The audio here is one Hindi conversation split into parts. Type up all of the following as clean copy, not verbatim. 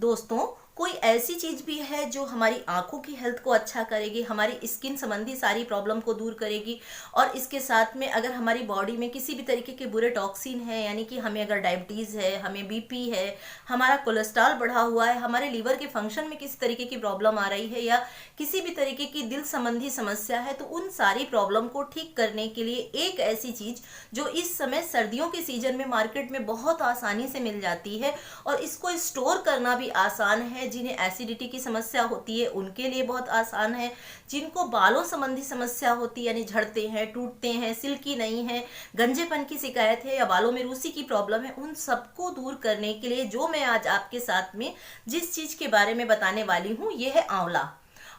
दोस्तों, कोई ऐसी चीज भी है जो हमारी आंखों की हेल्थ को अच्छा करेगी, हमारी स्किन संबंधी सारी प्रॉब्लम को दूर करेगी। और इसके साथ में अगर हमारी बॉडी में किसी भी तरीके के बुरे टॉक्सिन है, यानी कि हमें अगर डायबिटीज है, हमें बीपी है, हमारा कोलेस्ट्रॉल बढ़ा हुआ है, हमारे लीवर के फंक्शन में किसी तरीके की प्रॉब्लम आ रही है, या किसी भी तरीके की दिल संबंधी समस्या है, तो उन सारी प्रॉब्लम को ठीक करने के लिए एक ऐसी चीज जो इस समय सर्दियों के सीजन में मार्केट में बहुत आसानी से मिल जाती है और इसको स्टोर करना भी आसान है। जिन्हें एसिडिटी की समस्या होती है उनके लिए बहुत आसान है, जिनको बालों संबंधी समस्या होती है, यानी झड़ते हैं, टूटते हैं, सिल्की नहीं है, गंजेपन की शिकायत है या बालों में रूसी की प्रॉब्लम है, उन सबको दूर करने के लिए जो मैं आज आपके साथ में जिस चीज के बारे में बताने वाली हूँ, ये है आंवला।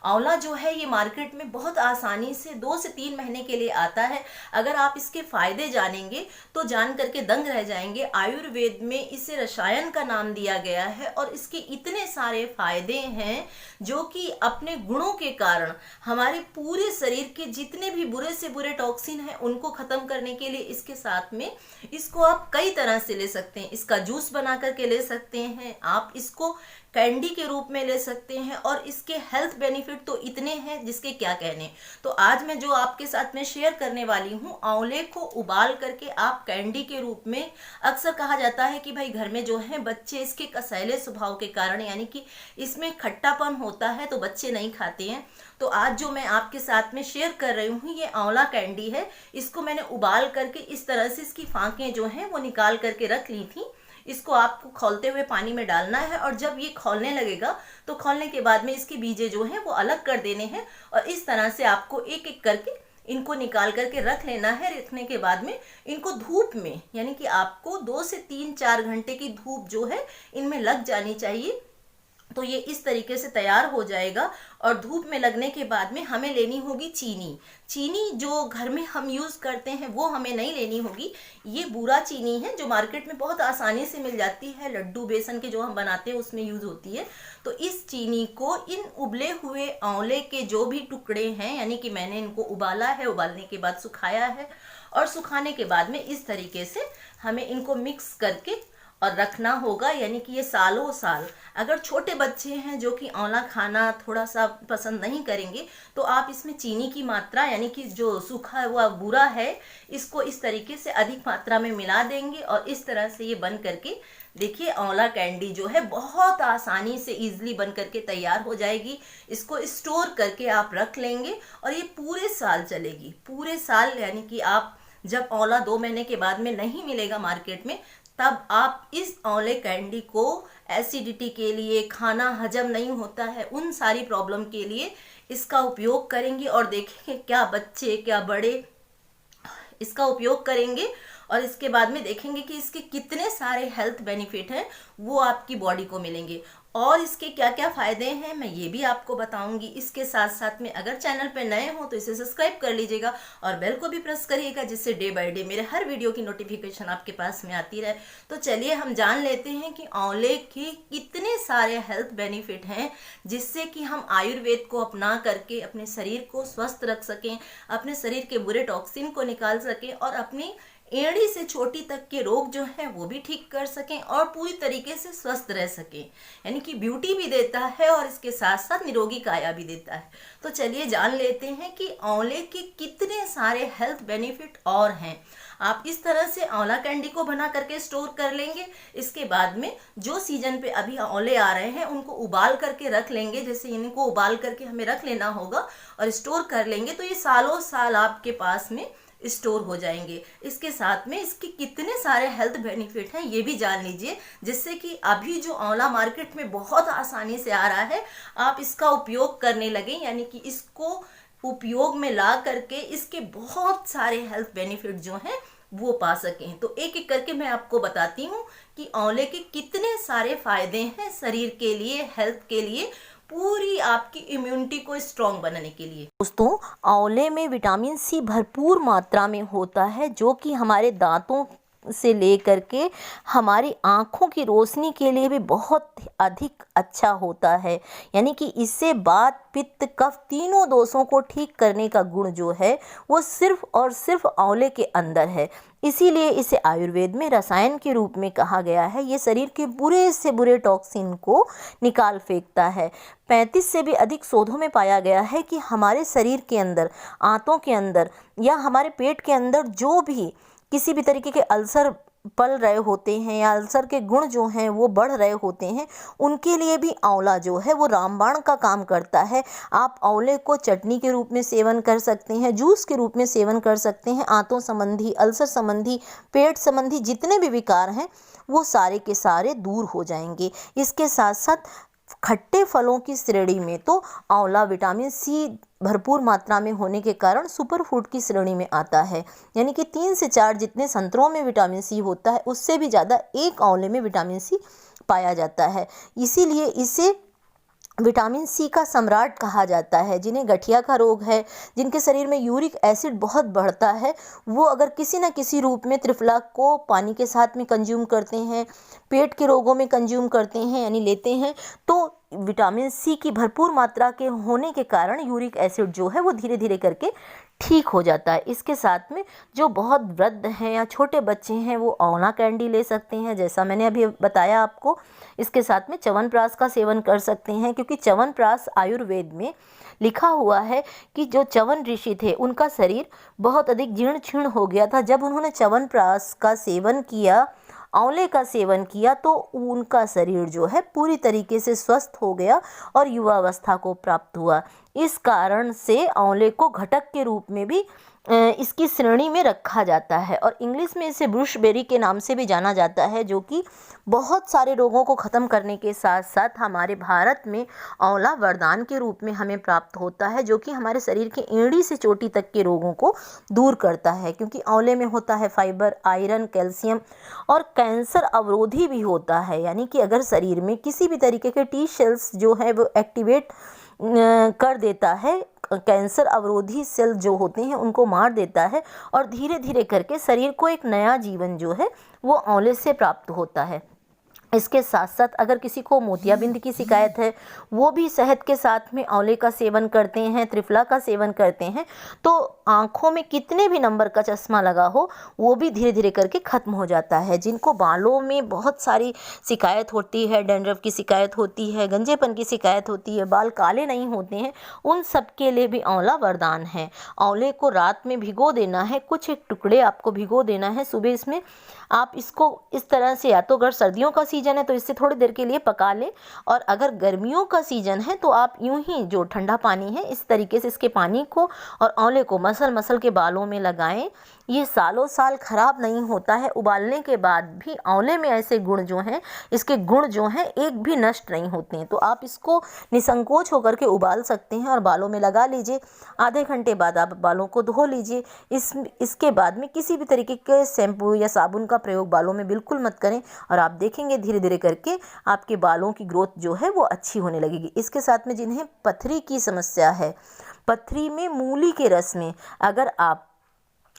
आंवला जो है ये मार्केट में बहुत आसानी से 2 से 3 महीने के लिए आता है। अगर आप इसके फायदे जानेंगे तो जान करके दंग रह जाएंगे। आयुर्वेद में इसे रसायन का नाम दिया गया है और इसके इतने सारे फायदे हैं जो कि अपने गुणों के कारण हमारे पूरे शरीर के जितने भी बुरे से बुरे टॉक्सिन हैं उनको खत्म करने के लिए इसके साथ में इसको आप कई तरह से ले सकते हैं। इसका जूस बना करके ले सकते हैं, आप इसको कैंडी के रूप में ले सकते हैं और इसके हेल्थ बेनिफिट तो इतने हैं जिसके क्या कहने। तो आज मैं जो आपके साथ में शेयर करने वाली हूँ, आंवले को उबाल करके आप कैंडी के रूप में, अक्सर कहा जाता है कि भाई घर में जो है बच्चे इसके कसैले स्वभाव के कारण, यानी कि इसमें खट्टापन होता है तो बच्चे नहीं खाते हैं। तो आज जो मैं आपके साथ में शेयर कर रही हूँ ये आंवला कैंडी है। इसको मैंने उबाल करके इस तरह से इसकी फांकें जो हैं वो निकाल करके रख ली थी। इसको आपको खौलते हुए पानी में डालना है और जब ये खौलने लगेगा तो खौलने के बाद में इसके बीजे जो हैं वो अलग कर देने हैं और इस तरह से आपको एक एक करके इनको निकाल करके रख लेना है। रखने के बाद में इनको धूप में, यानी कि आपको 2 से 3-4 घंटे की धूप जो है इनमें लग जानी चाहिए। तो ये इस तरीके से तैयार हो जाएगा और धूप में लगने के बाद में हमें लेनी होगी चीनी। चीनी जो घर में हम यूज करते हैं वो हमें नहीं लेनी होगी। ये बूरा चीनी है जो मार्केट में बहुत आसानी से मिल जाती है, लड्डू बेसन के जो हम बनाते हैं उसमें यूज होती है। तो इस चीनी को इन उबले हुए आंवले के जो भी टुकड़े हैं, यानी कि मैंने इनको उबाला है, उबालने के बाद सुखाया है और सुखाने के बाद में इस तरीके से हमें इनको मिक्स करके और रखना होगा। यानी कि ये सालों साल, अगर छोटे बच्चे हैं जो कि आंवला खाना थोड़ा सा पसंद नहीं करेंगे तो आप इसमें चीनी की मात्रा, यानी कि जो सूखा हुआ बूरा है, इसको इस तरीके से अधिक मात्रा में मिला देंगे और इस तरह से ये बन करके, देखिए आंवला कैंडी जो है बहुत आसानी से इजीली बन करके तैयार हो जाएगी। इसको स्टोर करके आप रख लेंगे और ये पूरे साल चलेगी, पूरे साल। यानी कि आप जब आंवला 2 महीने के बाद में नहीं मिलेगा मार्केट में, तब आप इस आंवले कैंडी को एसिडिटी के लिए, खाना हजम नहीं होता है, उन सारी प्रॉब्लम के लिए इसका उपयोग करेंगे और देखेंगे क्या बच्चे क्या बड़े इसका उपयोग करेंगे और इसके बाद में देखेंगे कि इसके कितने सारे हेल्थ बेनिफिट हैं वो आपकी बॉडी को मिलेंगे और इसके क्या क्या फायदे हैं मैं ये भी आपको बताऊंगी। इसके साथ साथ में अगर चैनल पे नए हो तो इसे सब्सक्राइब कर लीजिएगा और बेल को भी प्रेस करिएगा, जिससे डे बाय डे मेरे हर वीडियो की नोटिफिकेशन आपके पास में आती रहे। तो चलिए हम जान लेते हैं कि आंवले के कितने सारे हेल्थ बेनिफिट हैं, जिससे कि हम आयुर्वेद को अपना करके अपने शरीर को स्वस्थ रख सकें, अपने शरीर के बुरे टॉक्सिन को निकाल सकें और अपनी एड़ी से चोटी तक के रोग जो हैं वो भी ठीक कर सकें और पूरी तरीके से स्वस्थ रह सकें। यानी कि ब्यूटी भी देता है और इसके साथ साथ निरोगी काया भी देता है। तो चलिए जान लेते हैं कि आंवले के कितने सारे हेल्थ बेनिफिट और हैं। आप इस तरह से आंवला कैंडी को बना करके स्टोर कर लेंगे। इसके बाद में जो सीजन पे अभी आंवले आ रहे हैं उनको उबाल करके रख लेंगे। जैसे इनको उबाल करके हमें रख लेना होगा और स्टोर कर लेंगे तो ये सालों साल आपके पास में स्टोर हो जाएंगे। इसके साथ में इसके कितने सारे हेल्थ बेनिफिट हैं ये भी जान लीजिए, जिससे कि अभी जो आंवला मार्केट में बहुत आसानी से आ रहा है आप इसका उपयोग करने लगे, यानी कि इसको उपयोग में ला करके इसके बहुत सारे हेल्थ बेनिफिट जो हैं वो पा सकें। तो एक एक करके मैं आपको बताती हूँ कि आंवले के कितने सारे फायदे हैं शरीर के लिए, हेल्थ के लिए, पूरी आपकी इम्यूनिटी को स्ट्रॉन्ग बनाने के लिए। दोस्तों, आंवले में विटामिन सी भरपूर मात्रा में होता है जो कि हमारे दांतों से लेकर के हमारी आँखों की रोशनी के लिए भी बहुत अधिक अच्छा होता है। यानी कि इससे वात पित्त कफ तीनों दोषों को ठीक करने का गुण जो है वो सिर्फ और सिर्फ आंवले के अंदर है। इसीलिए इसे आयुर्वेद में रसायन के रूप में कहा गया है। ये शरीर के बुरे से बुरे टॉक्सिन को निकाल फेंकता है। 35 से भी अधिक शोधों में पाया गया है कि हमारे शरीर के अंदर, आंतों के अंदर या हमारे पेट के अंदर जो भी किसी भी तरीके के अल्सर पल रहे होते हैं या अल्सर के गुण जो हैं वो बढ़ रहे होते हैं, उनके लिए भी आंवला जो है वो रामबाण का काम करता है। आप आंवले को चटनी के रूप में सेवन कर सकते हैं, जूस के रूप में सेवन कर सकते हैं। आंतों संबंधी, अल्सर संबंधी, पेट संबंधी जितने भी विकार हैं वो सारे के सारे दूर हो जाएंगे। इसके साथ साथ खट्टे फलों की श्रेणी में तो आंवला विटामिन सी भरपूर मात्रा में होने के कारण सुपर फूड की श्रेणी में आता है। यानी कि 3 से 4 जितने संतरों में विटामिन सी होता है उससे भी ज़्यादा एक आंवले में विटामिन सी पाया जाता है। इसीलिए इसे विटामिन सी का सम्राट कहा जाता है। जिन्हें गठिया का रोग है, जिनके शरीर में यूरिक एसिड बहुत बढ़ता है, वो अगर किसी न किसी रूप में त्रिफला को पानी के साथ में कंज्यूम करते हैं, पेट के रोगों में कंज्यूम करते हैं यानी लेते हैं, तो विटामिन सी की भरपूर मात्रा के होने के कारण यूरिक एसिड जो है वो धीरे धीरे करके ठीक हो जाता है। इसके साथ में जो बहुत वृद्ध हैं या छोटे बच्चे हैं वो आंवला कैंडी ले सकते हैं, जैसा मैंने अभी बताया आपको। इसके साथ में च्यवनप्राश का सेवन कर सकते हैं, क्योंकि च्यवनप्राश आयुर्वेद में लिखा हुआ है कि जो च्यवन ऋषि थे उनका शरीर बहुत अधिक जीर्ण शीर्ण हो गया था। जब उन्होंने च्यवनप्राश का सेवन किया, आंवले का सेवन किया, तो उनका शरीर जो है पूरी तरीके से स्वस्थ हो गया और युवावस्था को प्राप्त हुआ। इस कारण से आंवले को घटक के रूप में भी इसकी श्रेणी में रखा जाता है और इंग्लिश में इसे ब्रूशबेरी के नाम से भी जाना जाता है, जो कि बहुत सारे रोगों को ख़त्म करने के साथ साथ हमारे भारत में आंवला वरदान के रूप में हमें प्राप्त होता है, जो कि हमारे शरीर के एड़ी से चोटी तक के रोगों को दूर करता है। क्योंकि आंवले में होता है फाइबर, आयरन, कैल्शियम और कैंसर अवरोधी भी होता है। यानी कि अगर शरीर में किसी भी तरीके के टी सेल्स जो है वो एक्टिवेट कर देता है, कैंसर अवरोधी सेल जो होते हैं उनको मार देता है और धीरे धीरे करके शरीर को एक नया जीवन जो है वो आंवले से प्राप्त होता है। इसके साथ साथ अगर किसी को मोतियाबिंद की शिकायत है, वो भी शहद के साथ में आंवले का सेवन करते हैं, त्रिफला का सेवन करते हैं, तो आँखों में कितने भी नंबर का चश्मा लगा हो वो भी धीरे धीरे करके ख़त्म हो जाता है। जिनको बालों में बहुत सारी शिकायत होती है, डैंड्रफ की शिकायत होती है, गंजेपन की शिकायत होती है, बाल काले नहीं होते हैं, उन सब के लिए भी आंवला वरदान है। आंवले को रात में भिगो देना है, कुछ एक टुकड़े आपको भिगो देना है। सुबह इसमें आप इसको इस तरह से, या तो अगर सर्दियों का सीजन है तो इससे थोड़ी देर के लिए पका लें, और अगर गर्मियों का सीजन है तो आप यूं ही जो ठंडा पानी है इस तरीके से इसके पानी को और आंवले को मसल मसल के बालों में लगाएं। ये सालों साल खराब नहीं होता है। उबालने के बाद भी आंवले में ऐसे गुण जो हैं, इसके गुण जो हैं एक भी नष्ट नहीं होते हैं। तो आप इसको निसंकोच होकर के उबाल सकते हैं और बालों में लगा लीजिए। आधे घंटे बाद आप बालों को धो लीजिए। इसके बाद में किसी भी तरीके के शैम्पू या साबुन का प्रयोग बालों में बिल्कुल मत करें और आप देखेंगे धीरे धीरे करके आपके बालों की ग्रोथ जो है वो अच्छी होने लगेगी। इसके साथ में जिन्हें पथरी की समस्या है, पथरी में मूली के रस में अगर आप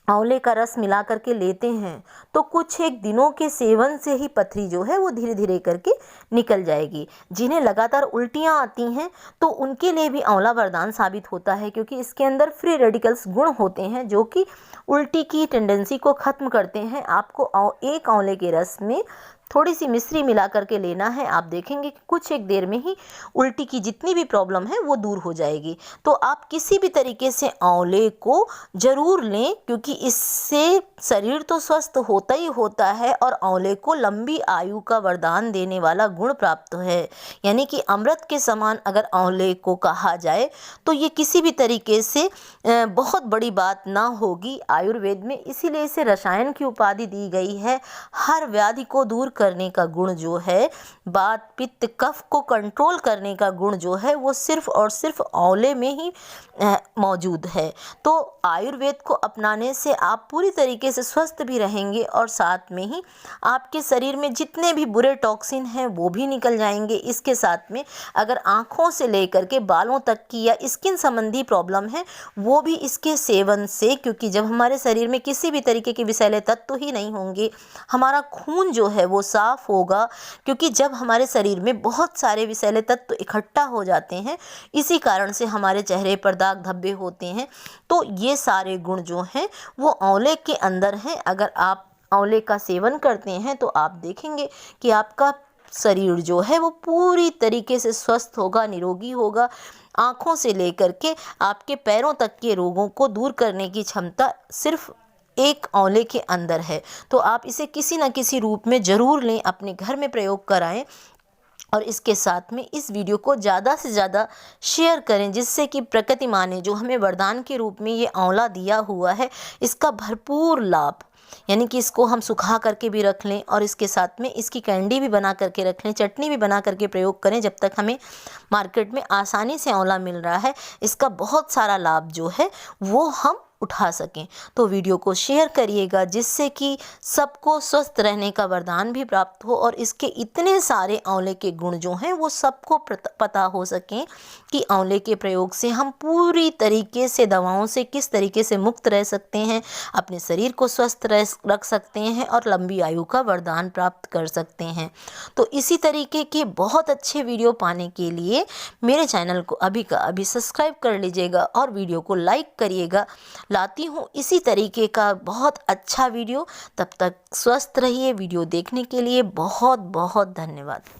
आंवले का रस मिला करके लेते हैं तो कुछ एक दिनों के सेवन से ही पथरी जो है वो धीरे धीरे करके निकल जाएगी। जिन्हें लगातार उल्टियाँ आती हैं तो उनके लिए भी आंवला वरदान साबित होता है, क्योंकि इसके अंदर फ्री रेडिकल्स गुण होते हैं जो कि उल्टी की टेंडेंसी को ख़त्म करते हैं। आपको एक आंवले के रस में थोड़ी सी मिश्री मिला करके लेना है। आप देखेंगे कि कुछ एक देर में ही उल्टी की जितनी भी प्रॉब्लम है वो दूर हो जाएगी। तो आप किसी भी तरीके से आंवले को ज़रूर लें, क्योंकि इससे शरीर तो स्वस्थ होता ही होता है और आंवले को लंबी आयु का वरदान देने वाला गुण प्राप्त है। यानी कि अमृत के समान अगर आंवले को कहा जाए तो ये किसी भी तरीके से बहुत बड़ी बात ना होगी आयुर्वेद में। इसीलिए इसे रसायन की उपाधि दी गई है। हर व्याधि को दूर करने का गुण जो है, वात पित्त कफ को कंट्रोल करने का गुण जो है, वो सिर्फ और सिर्फ आंवले में ही मौजूद है। तो आयुर्वेद को अपनाने से आप पूरी तरीके से स्वस्थ भी रहेंगे और साथ में ही आपके शरीर में जितने भी बुरे टॉक्सिन हैं वो भी निकल जाएंगे। इसके साथ में अगर आँखों से लेकर के बालों तक की या स्किन संबंधी प्रॉब्लम है वो भी इसके सेवन से, क्योंकि जब हमारे शरीर में किसी भी तरीके के विषैले तत्व ही नहीं होंगे, हमारा खून जो है वो साफ होगा, क्योंकि जब हमारे शरीर में बहुत सारे विषैले तत्व इकट्ठा हो जाते हैं, इसी कारण से हमारे चेहरे पर दाग धब्बे होते हैं। तो ये सारे गुण जो हैं वो आंवले के अंदर हैं। अगर आप आंवले का सेवन करते हैं तो आप देखेंगे कि आपका शरीर जो है वो पूरी तरीके से स्वस्थ होगा, निरोगी होगा। आँखों से लेकर के आपके पैरों तक के रोगों को दूर करने की क्षमता सिर्फ एक आंवले के अंदर है। तो आप इसे किसी न किसी रूप में ज़रूर लें, अपने घर में प्रयोग कराएं और इसके साथ में इस वीडियो को ज़्यादा से ज़्यादा शेयर करें, जिससे कि प्रकृति माँ ने जो हमें वरदान के रूप में ये आंवला दिया हुआ है, इसका भरपूर लाभ, यानी कि इसको हम सुखा करके भी रख लें और इसके साथ में इसकी कैंडी भी बना करके रख लें, चटनी भी बना करके प्रयोग करें। जब तक हमें मार्केट में आसानी से आंवला मिल रहा है, इसका बहुत सारा लाभ जो है वो हम उठा सकें। तो वीडियो को शेयर करिएगा, जिससे कि सबको स्वस्थ रहने का वरदान भी प्राप्त हो और इसके इतने सारे आंवले के गुण जो हैं वो सबको पता हो सकें कि आंवले के प्रयोग से हम पूरी तरीके से दवाओं से किस तरीके से मुक्त रह सकते हैं, अपने शरीर को स्वस्थ रख सकते हैं और लंबी आयु का वरदान प्राप्त कर सकते हैं। तो इसी तरीके के बहुत अच्छे वीडियो पाने के लिए मेरे चैनल को अभी का अभी सब्सक्राइब कर लीजिएगा और वीडियो को लाइक करिएगा। लाती हूँ इसी तरीके का बहुत अच्छा वीडियो। तब तक स्वस्थ रहिए। वीडियो देखने के लिए बहुत बहुत धन्यवाद।